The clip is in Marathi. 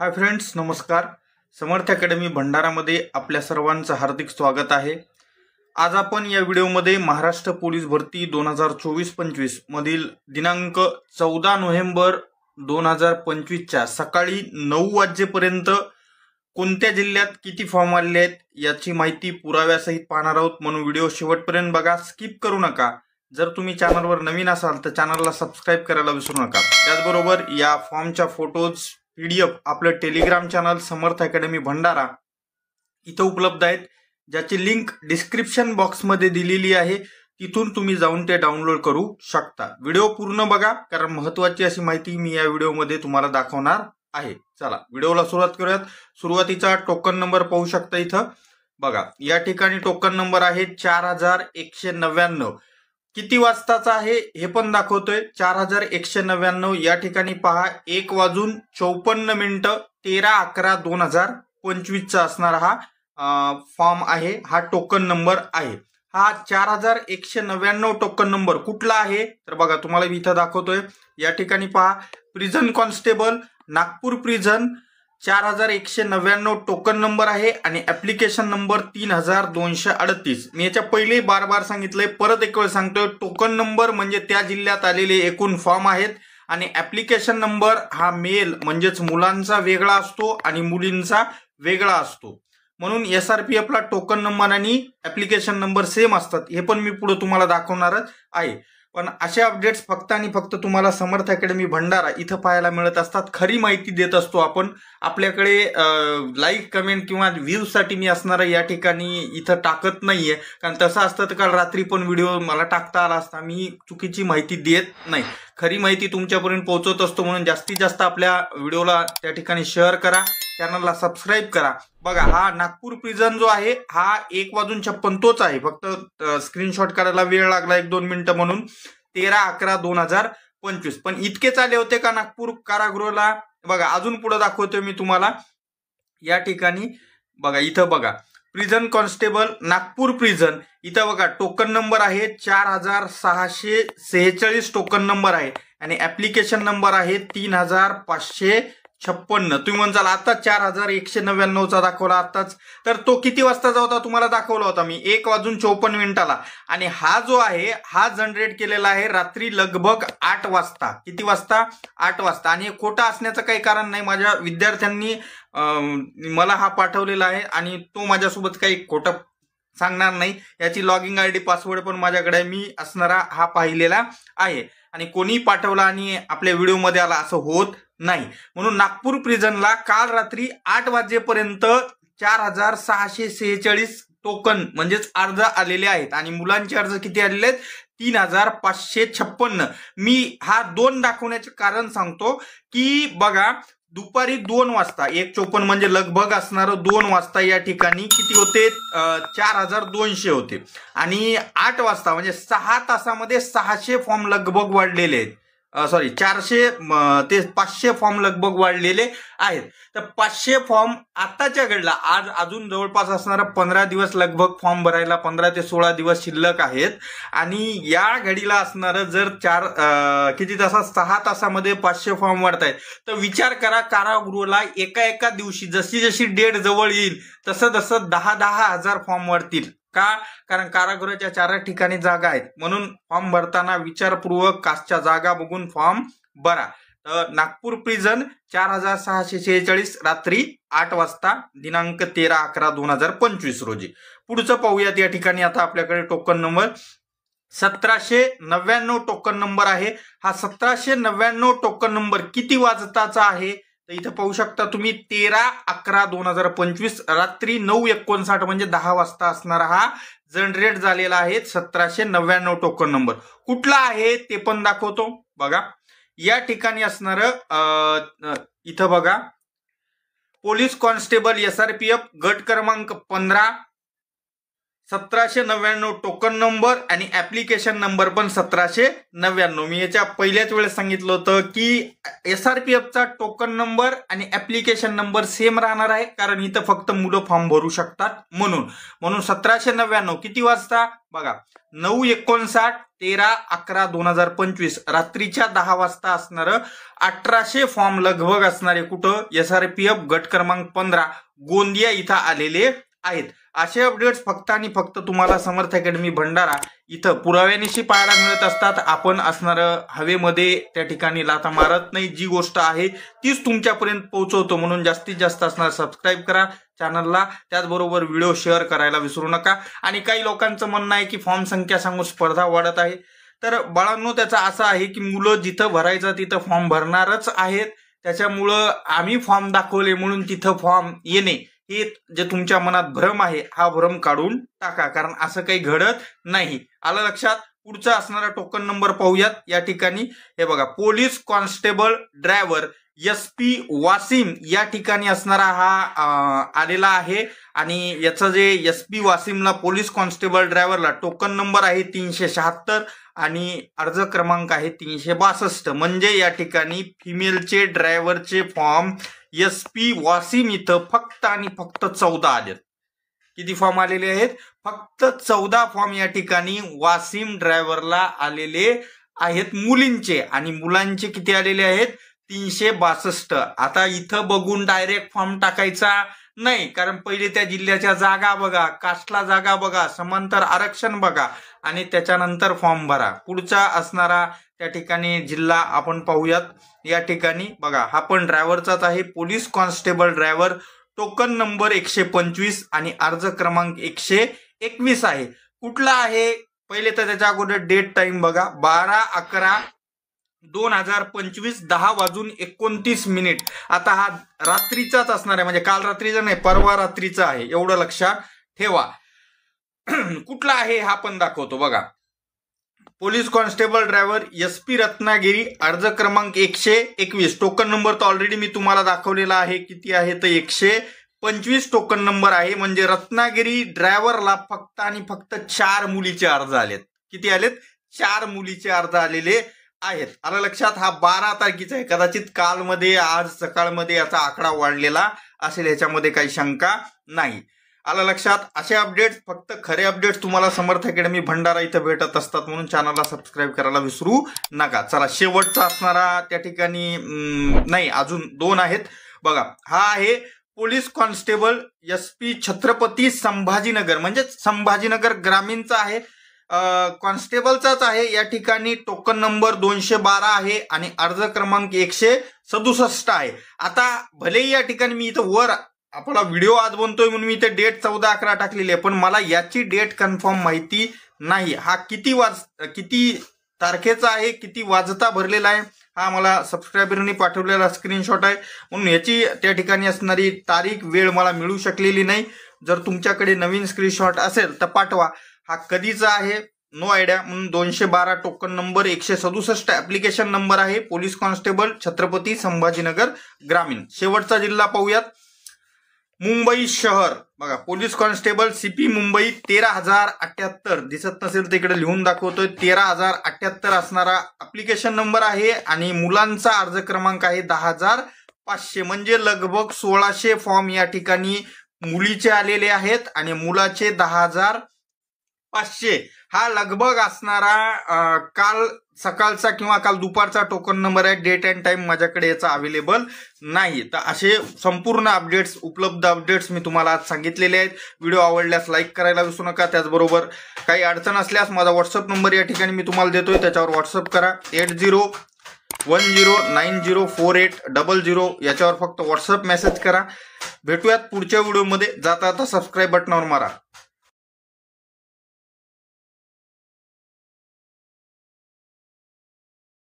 हाय फ्रेंड्स, नमस्कार. समर्थ अकॅडमी भंडारामध्ये आपल्या सर्वांचं हार्दिक स्वागत आहे. आज आपण या व्हिडिओमध्ये महाराष्ट्र पोलीस भरती 2024-25 मधील दिनांक 14 नोव्हेंबर 2025 च्या सकाळी 9 वाजेपर्यंत कोणत्या जिल्ह्यात किती फॉर्म आलेले आहेत याची माहिती पुराव्यासहित पाहणार आहोत. म्हणून व्हिडिओ शेवटपर्यंत बघा, स्किप करू नका. जर तुम्ही चॅनलवर नवीन असाल तर चॅनलला सबस्क्राईब करायला विसरू नका. त्याचबरोबर या फॉर्मच्या फोटोज PDF आपलं टेलिग्राम चॅनल समर्थ अकॅडमी भंडारा इथं उपलब्ध आहेत, ज्याची लिंक डिस्क्रिप्शन बॉक्समध्ये दिलेली आहे. तिथून तुम्ही जाऊन ते डाउनलोड करू शकता. व्हिडिओ पूर्ण बघा, कारण महत्त्वाची अशी माहिती मी या व्हिडिओमध्ये तुम्हाला दाखवणार आहे. चला व्हिडिओला सुरुवात करूयात. सुरुवातीचा टोकन नंबर पाहू शकता इथं बघा. या ठिकाणी टोकन नंबर आहे 4199. किती वाजताचा आहे हे पण दाखवतोय. 4199 या ठिकाणी पहा 1:54 13/11/2025 चा असणारा हा फॉर्म आहे. हा टोकन नंबर आहे. हा 4199 टोकन नंबर कुठला आहे तर बघा, तुम्हाला मी इथं दाखवतोय. या ठिकाणी पहा prison constable Nagpur prison 4199 token number आहे आणि ऍप्लिकेशन नंबर 3238. मी याच्या पहिले बार सांगितलंय, परत एक वेळ सांगतोय. टोकन नंबर म्हणजे त्या जिल्ह्यात आलेले एकूण फॉर्म आहेत आणि ऍप्लिकेशन नंबर हा मेल म्हणजेच मुलांचा वेगळा असतो आणि मुलींचा वेगळा असतो. म्हणून SRPF ला टोकन नंबर आणि ऍप्लिकेशन नंबर सेम असतात. हे पण मी पुढे तुम्हाला दाखवणारच आहे. पण अशा अपडेट्स फक्त आणि फक्त तुम्हाला समर्थ अकॅडमी भंडारा इथं पाहायला मिळत असतात. खरी माहिती देत असतो आपण. आपल्याकडे लाईक कमेंट किंवा व्ह्यूजसाठी मी असणारा या ठिकाणी इथं टाकत नाहीये, कारण तसं असतं तर काल रात्री पण व्हिडिओ मला टाकता आला असता. मी चुकीची माहिती देत नाही, खरी माहिती तुमच्यापर्यंत पोहोचवत असतो. म्हणून जास्तीत जास्त आपल्या व्हिडिओला त्या ठिकाणी शेअर करा, चॅनलला सबस्क्राईब करा. बघा, हा नागपूर प्रिझन जो आहे हा 1:56 तोच आहे. फक्त स्क्रीनशॉट काढायला वेळ लागला 1-2 मिनिटं, म्हणून 13/11/2025. पण इतकेच आले होते का नागपूर कारागृहाला? बघा अजून पुढे दाखवतोय मी तुम्हाला. या ठिकाणी बघा, इथं बघा प्रिझन कॉन्स्टेबल नागपूर प्रिझन. इथं बघा टोकन नंबर आहे 4646 टोकन नंबर आहे आणि ऍप्लिकेशन नंबर आहे 3556. तुम्ही म्हणसाल आता 4199 दाखवला आताच, तर तो किती वाजताचा होता तुम्हाला दाखवला होता मी 1:54 आणि हा जो आहे हा जनरेट केलेला आहे रात्री लगभग 8 वाजता. किती वाजता? 8 वाजता. आणि हे खोटा असण्याचं काही कारण नाही. माझ्या विद्यार्थ्यांनी मला हा पाठवलेला आहे आणि तो माझ्यासोबत काही खोटं सांगणार नाही. याची लॉगिंग ID पासवर्ड पण माझ्याकडे मी असणारा हा पाहिलेला आहे. आणि कोणी पाठवला आणि आपल्या व्हिडिओमध्ये आला असं होत नाही. म्हणून नागपूर प्रिझनला काल रात्री 8 वाजेपर्यंत 4646 टोकन म्हणजेच अर्ज आलेले आहेत आणि मुलांचे अर्ज किती आलेले आहेत? 3556. मी हा 2 दाखवण्याचे कारण सांगतो की बघा, दुपारी 2 वाजता 1:54 म्हणजे लगभग असणारं 2 वाजता या ठिकाणी किती होते? 4200 होते. आणि 8 वाजता म्हणजे 6 तासामध्ये 600 फॉर्म लगभग वाढलेले आहेत. 400 ते 500 फॉर्म लगभग वाढलेले आहेत. तर 500 फॉर्म आताच्या घडला आज अजून जवळपास असणारा 15 दिवस लगभग फॉर्म भरायला 15 ते 16 दिवस शिल्लक आहेत. आणि या घडीला असणारं जर 6 तासामध्ये 500 फॉर्म वाढत आहेत तर विचार करा, कारागृहाला एका दिवशी जशी डेट जवळ येईल तसं 10,000 फॉर्म वाढतील. का? कारण कारागृहाच्या 4 ठिकाणी जागा आहेत. म्हणून फॉर्म भरताना विचारपूर्वक कास्टच्या जागा बघून फॉर्म भरा. तर नागपूर प्रिझन 4646 रात्री 8 वाजता दिनांक 13/11/2025 रोजी. पुढचं पाहूयात. या ठिकाणी आता आपल्याकडे टोकन नंबर 1799 टोकन नंबर आहे. हा 1799 टोकन नंबर किती वाजताचा आहे तर इथं पाहू शकता तुम्ही 13/11/2025 रात्री 9:59 म्हणजे 10 वाजता असणारा हा जनरेट झालेला आहे 1799 टोकन नंबर. कुठला आहे ते पण दाखवतो बघा. या ठिकाणी असणारं इथं बघा, पोलीस कॉन्स्टेबल SRPF गट क्रमांक 15 1799 टोकन नंबर आणि ऍप्लिकेशन नंबर पण 1799. मी याच्या पहिल्याच वेळेस सांगितलं होतं की SRPFचा टोकन नंबर आणि ऍप्लिकेशन नंबर सेम राहणार आहे, कारण इथं फक्त मुलं फॉर्म भरू शकतात म्हणून 1799. किती वाजता बघा, 9/59 13/11/2025 रात्रीच्या 10 वाजता असणार 1800 फॉर्म लगभग असणारे कुठं SRPF गट क्रमांक 15 गोंदिया इथं आलेले आहेत. असे अपडेट्स फक्त आणि फक्त तुम्हाला समर्थ अकॅडमी भंडारा इथं पुराव्यानिशी पाहायला मिळत असतात. आपण असणारं हवेमध्ये त्या ठिकाणी लाथा मारत नाही, जी गोष्ट आहे तीच तुमच्यापर्यंत पोहोचवतो. म्हणून जास्तीत जास्त असणार सबस्क्राईब करा चॅनलला, त्याचबरोबर व्हिडिओ शेअर करायला विसरू नका. आणि काही लोकांचं म्हणणं आहे की फॉर्म संख्या सांगून स्पर्धा वाढत आहे. तर बाळांनो, त्याचं असं आहे की मुलं जिथं भरायचं तिथं फॉर्म भरणारच आहेत. त्याच्यामुळं आम्ही फॉर्म दाखवले म्हणून तिथं फॉर्म येणे हे जे तुमच्या मनात भ्रम आहे हा भ्रम काढून टाका, कारण असं काही घडत नाही. आलं लक्षात? पुढचा असणारा टोकन नंबर पाहूयात. या ठिकाणी हे बघा, police constable driver SP Wasim या ठिकाणी असणारा हा आलेला आहे. आणि याचं जे SP वासिमला पोलीस कॉन्स्टेबल ड्रायव्हरला टोकन नंबर आहे 376 आणि अर्ज क्रमांक आहे 362. म्हणजे या ठिकाणी फिमेलचे ड्रायव्हरचे फॉर्म SP वासिम इथं फक्त आणि फक्त 14 आलेत. किती फॉर्म आलेले आहेत? फक्त 14 फॉर्म या ठिकाणी वासिम ड्रायव्हरला आलेले आहेत मुलींचे. आणि मुलांचे किती आलेले आहेत? 362. आता इथं बघून डायरेक्ट फॉर्म टाकायचा नाही, कारण पहिले त्या जिल्ह्याच्या जागा बघा, कास्टला जागा बघा, समांतर आरक्षण बघा आणि त्याच्यानंतर फॉर्म भरा. पुढचा असणारा त्या ठिकाणी जिल्हा आपण पाहूयात. या ठिकाणी बघा, हा पण ड्रायव्हरचाच आहे, police constable driver token number 125 आणि अर्ज क्रमांक 121 आहे. कुठला आहे? पहिले तर त्याच्या अगोदर डेट टाइम बघा, 12/11/2025 10:29. आता हा रात्रीचाच असणार आहे, म्हणजे काल रात्रीचा नाही, परवा रात्रीचा आहे, एवढं लक्षात ठेवा. कुठला आहे हा पण दाखवतो बघा. Police constable driver SP Ratnagiri अर्ज क्रमांक 121. टोकन नंबर तर ऑलरेडी मी तुम्हाला दाखवलेला आहे. किती आहे तर 125 टोकन नंबर आहे. म्हणजे रत्नागिरी ड्रायव्हरला फक्त आणि फक्त 4 मुलीचे अर्ज आलेत. किती आलेत? 4 मुलीचे अर्ज आलेले आहेत. आलं लक्षात? हा 12 तारखेचा आहे. कदाचित कालमध्ये आज सकाळमध्ये याचा आकडा वाढलेला असेल, याच्यामध्ये काही शंका नाही. आलं लक्षात? असे अपडेट्स, फक्त खरे अपडेट्स तुम्हाला समर्थ अकॅडमी भंडारा इथं भेटत असतात, म्हणून चॅनलला सबस्क्राईब करायला विसरू नका. चला, शेवटचा असणारा त्या ठिकाणी नाही, अजून 2 आहेत बघा. हा आहे police constable SP Chhatrapati Sambhajinagar, म्हणजे संभाजीनगर ग्रामीणचा आहे, कॉन्स्टेबलचाच आहे. या ठिकाणी टोकन नंबर 212 आहे आणि अर्ज क्रमांक 167 आहे. आता भलेही या ठिकाणी मी इथं वर आपला व्हिडिओ आज बनतोय म्हणून मी इथे डेट 14/11 टाकलेली आहे, पण मला याची डेट कन्फर्म माहिती नाही. हा किती तारखेचा आहे, किती वाजता भरलेला आहे, हा मला सबस्क्रायबरनी पाठवलेला स्क्रीनशॉट आहे, म्हणून याची त्या ठिकाणी असणारी तारीख वेळ मला मिळू शकलेली नाही. जर तुमच्याकडे नवीन स्क्रीनशॉट असेल तर पाठवा. हा कधीचा आहे नो आयडिया. म्हणून 212 टोकन नंबर 167 ऍप्लिकेशन नंबर आहे, पोलीस कॉन्स्टेबल छत्रपती संभाजीनगर ग्रामीण. शेवटचा जिल्हा पाहूयात. मुंबई शहर बघा, पोलीस कॉन्स्टेबल CP मुंबई 13,078. दिसत नसेल तर इकडे लिहून दाखवतोय. 13,078 असणारा ऍप्लिकेशन नंबर आहे आणि मुलांचा अर्ज क्रमांक आहे 10,500. म्हणजे लगभग 1600 फॉर्म या ठिकाणी मुलीचे आलेले आहेत आणि मुलाचे 10,500. हा लगभग असणारा काल सकाळचा किंवा काल दुपारचा टोकन नंबर आहे. डेट अँड टाइम माझ्याकडे याचा अवेलेबल नाही. तर असे संपूर्ण अपडेट्स, उपलब्ध अपडेट्स मी तुम्हाला आज सांगितलेले आहेत. व्हिडिओ आवडल्यास लाईक करायला विसरू नका. त्याचबरोबर काही अडचण असल्यास माझा व्हॉट्सअप नंबर या ठिकाणी मी तुम्हाला देतोय, त्याच्यावर व्हॉट्सअप करा. 8010904800 याच्यावर फक्त व्हॉट्सअप मेसेज करा. भेटूयात पुढच्या व्हिडिओमध्ये. जाता सबस्क्राईब बटनावर मारा.